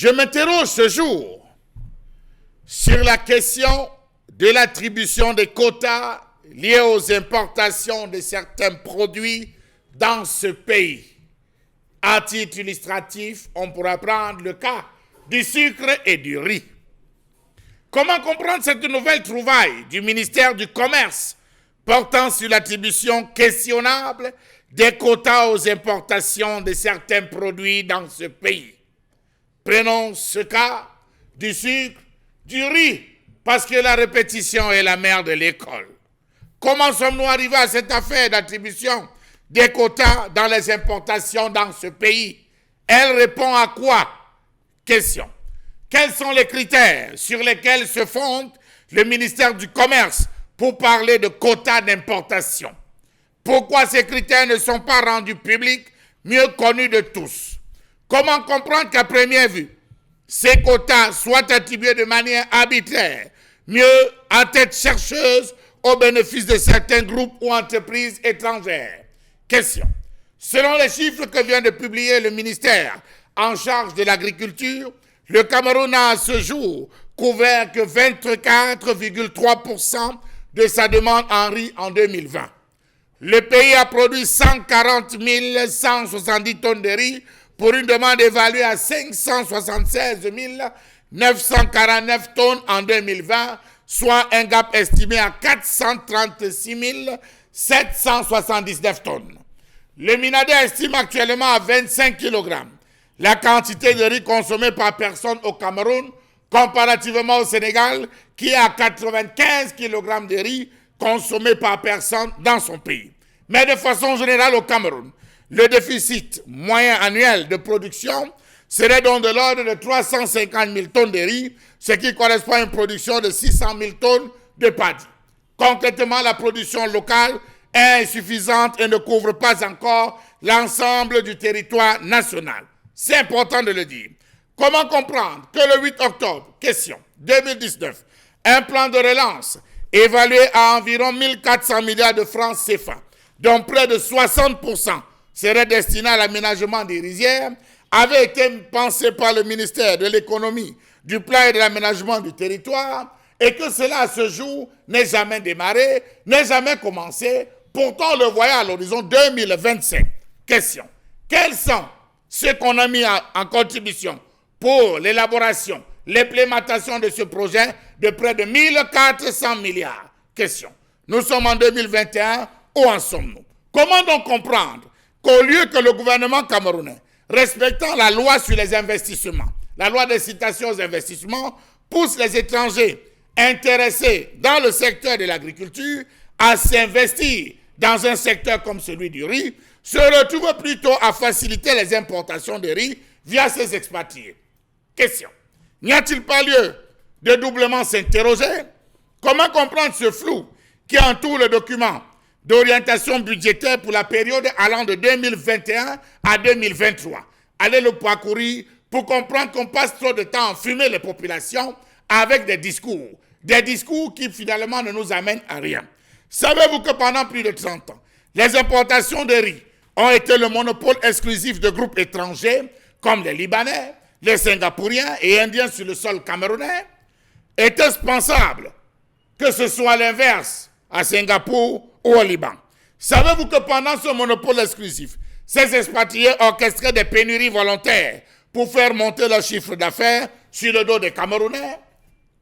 Je m'interroge ce jour sur la question de l'attribution des quotas liés aux importations de certains produits dans ce pays. À titre illustratif, on pourra prendre le cas du sucre et du riz. Comment comprendre cette nouvelle trouvaille du ministère du Commerce portant sur l'attribution questionnable des quotas aux importations de certains produits dans ce pays? Prenons ce cas du sucre, du riz, parce que la répétition est la mère de l'école. Comment sommes-nous arrivés à cette affaire d'attribution des quotas dans les importations dans ce pays? Elle répond à quoi? Question. Quels sont les critères sur lesquels se fonde le ministère du Commerce pour parler de quotas d'importation? Pourquoi ces critères ne sont pas rendus publics, mieux connus de tous? Comment comprendre qu'à première vue, ces quotas soient attribués de manière arbitraire, mieux à tête chercheuse, au bénéfice de certains groupes ou entreprises étrangères? Question. Selon les chiffres que vient de publier le ministère en charge de l'agriculture, le Cameroun a à ce jour couvert que 24,3% de sa demande en riz en 2020. Le pays a produit 140 170 tonnes de riz pour une demande évaluée à 576 949 tonnes en 2020, soit un gap estimé à 436 779 tonnes. Le Minadet estime actuellement à 25 kg la quantité de riz consommée par personne au Cameroun, comparativement au Sénégal, qui est à 95 kg de riz consommé par personne dans son pays. Mais de façon générale au Cameroun, le déficit moyen annuel de production serait donc de l'ordre de 350 000 tonnes de riz, ce qui correspond à une production de 600 000 tonnes de paddy. Concrètement, la production locale est insuffisante et ne couvre pas encore l'ensemble du territoire national. C'est important de le dire. Comment comprendre que le 8 octobre, question 2019, un plan de relance évalué à environ 1400 milliards de francs CFA, dont près de 60% serait destiné à l'aménagement des rizières, avait été pensé par le ministère de l'économie, du plan et de l'aménagement du territoire, et que cela à ce jour n'est jamais démarré, n'est jamais commencé, pourtant on le voyait à l'horizon 2025. Question. Quels sont ceux qu'on a mis en contribution pour l'élaboration, l'implémentation de ce projet de près de 1400 milliards? Question. Nous sommes en 2021, où en sommes-nous? Comment donc comprendre qu'au lieu que le gouvernement camerounais, respectant la loi sur les investissements, la loi d'incitation aux investissements, pousse les étrangers intéressés dans le secteur de l'agriculture à s'investir dans un secteur comme celui du riz, se retrouve plutôt à faciliter les importations de riz via ces expatriés? Question. N'y a-t-il pas lieu de doublement s'interroger? Comment comprendre ce flou qui entoure le document d'orientation budgétaire pour la période allant de 2021 à 2023? Allez le parcourir pour comprendre qu'on passe trop de temps à fumer les populations avec des discours qui finalement ne nous amènent à rien. Savez-vous que pendant plus de 30 ans, les importations de riz ont été le monopole exclusif de groupes étrangers comme les Libanais, les Singapouriens et Indiens sur le sol camerounais? Était-ce pensable que ce soit l'inverse à Singapour ou au Liban? Savez-vous que pendant ce monopole exclusif, ces expatriés orchestraient des pénuries volontaires pour faire monter leur chiffre d'affaires sur le dos des Camerounais?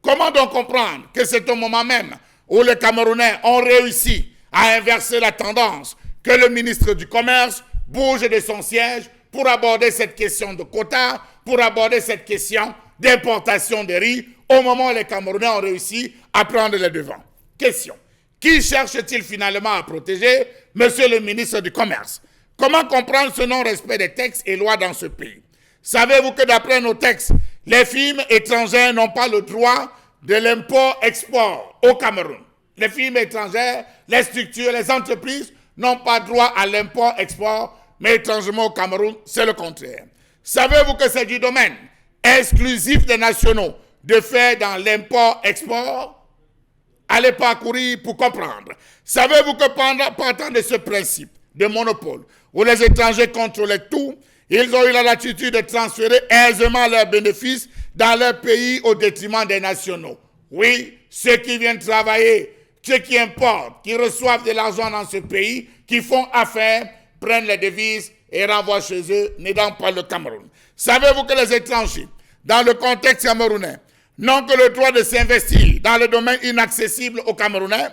Comment donc comprendre que c'est au moment même où les Camerounais ont réussi à inverser la tendance que le ministre du Commerce bouge de son siège pour aborder cette question de quotas, pour aborder cette question d'importation de riz, au moment où les Camerounais ont réussi à prendre les devants? Question. Qui cherche-t-il finalement à protéger? Monsieur le ministre du Commerce. Comment comprendre ce non-respect des textes et lois dans ce pays? Savez-vous que d'après nos textes, les firmes étrangères n'ont pas le droit de l'import-export au Cameroun? Les firmes étrangères, les structures, les entreprises n'ont pas droit à l'import-export, mais étrangement au Cameroun, c'est le contraire. Savez-vous que c'est du domaine exclusif des nationaux de faire dans l'import-export? Allez parcourir pour comprendre. Savez-vous que partant de ce principe de monopole, où les étrangers contrôlaient tout, Ils ont eu la latitude de transférer aisément leurs bénéfices dans leur pays au détriment des nationaux. Oui, ceux qui viennent travailler, ceux qui importent, qui reçoivent de l'argent dans ce pays, qui font affaire, prennent les devises et renvoient chez eux, n'aidant pas le Cameroun. Savez-vous que les étrangers, dans le contexte camerounais, n'ont que le droit de s'investir dans le domaine inaccessible aux Camerounais,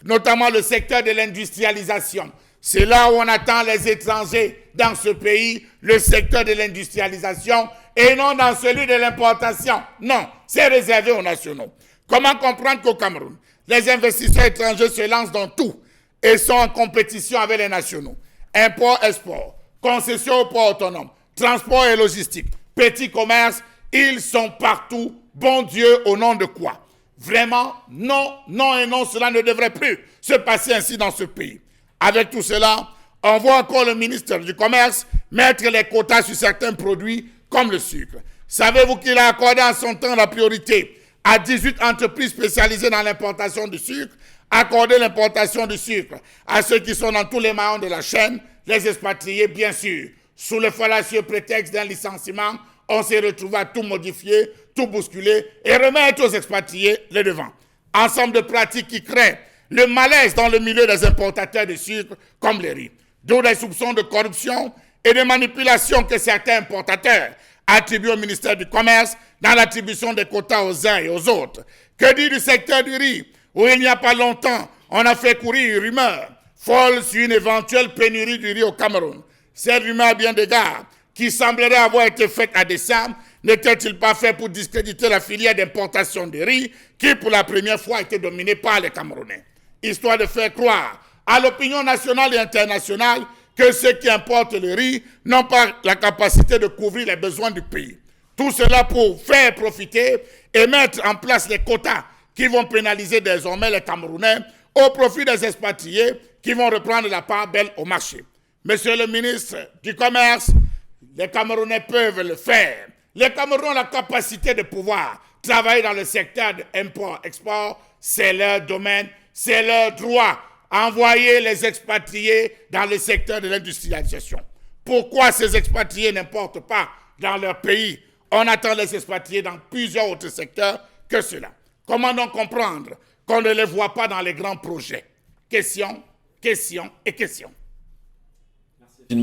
notamment le secteur de l'industrialisation. C'est là où on attend les étrangers dans ce pays, le secteur de l'industrialisation, et non dans celui de l'importation. Non, c'est réservé aux nationaux. Comment comprendre qu'au Cameroun, les investisseurs étrangers se lancent dans tout et sont en compétition avec les nationaux? Import-export, concession au port autonome, transport et logistique, petit commerce, ils sont partout. Bon Dieu, au nom de quoi? Vraiment, non, non et non, cela ne devrait plus se passer ainsi dans ce pays. Avec tout cela, on voit encore le ministre du Commerce mettre les quotas sur certains produits comme le sucre. Savez-vous qu'il a accordé en son temps la priorité à 18 entreprises spécialisées dans l'importation du sucre, accorder l'importation du sucre à ceux qui sont dans tous les maillons de la chaîne, les expatriés bien sûr. Sous le fallacieux prétexte d'un licenciement, on s'est retrouvé à tout modifier, tout bousculer et remettre aux expatriés les devants. Ensemble de pratiques qui créent le malaise dans le milieu des importateurs de sucre comme les riz. D'où des soupçons de corruption et de manipulation que certains importateurs attribuent au ministère du Commerce dans l'attribution des quotas aux uns et aux autres. Que dire du secteur du riz, où il n'y a pas longtemps, on a fait courir une rumeur folle sur une éventuelle pénurie du riz au Cameroun. Cette rumeur, à bien d'égards, qui semblerait avoir été faite à dessein, n'était-il pas fait pour discréditer la filière d'importation de riz qui, pour la première fois, était dominée par les Camerounais, histoire de faire croire à l'opinion nationale et internationale que ceux qui importent le riz n'ont pas la capacité de couvrir les besoins du pays. Tout cela pour faire profiter et mettre en place les quotas qui vont pénaliser désormais les Camerounais au profit des expatriés qui vont reprendre la part belle au marché. Monsieur le ministre du Commerce, les Camerounais peuvent le faire. Les Camerounais ont la capacité de pouvoir travailler dans le secteur de import-export. C'est leur domaine, c'est leur droit. Envoyer les expatriés dans le secteur de l'industrialisation. Pourquoi ces expatriés n'importent pas dans leur pays? On attend les expatriés dans plusieurs autres secteurs que cela. Comment donc comprendre qu'on ne les voit pas dans les grands projets? Question, question et question.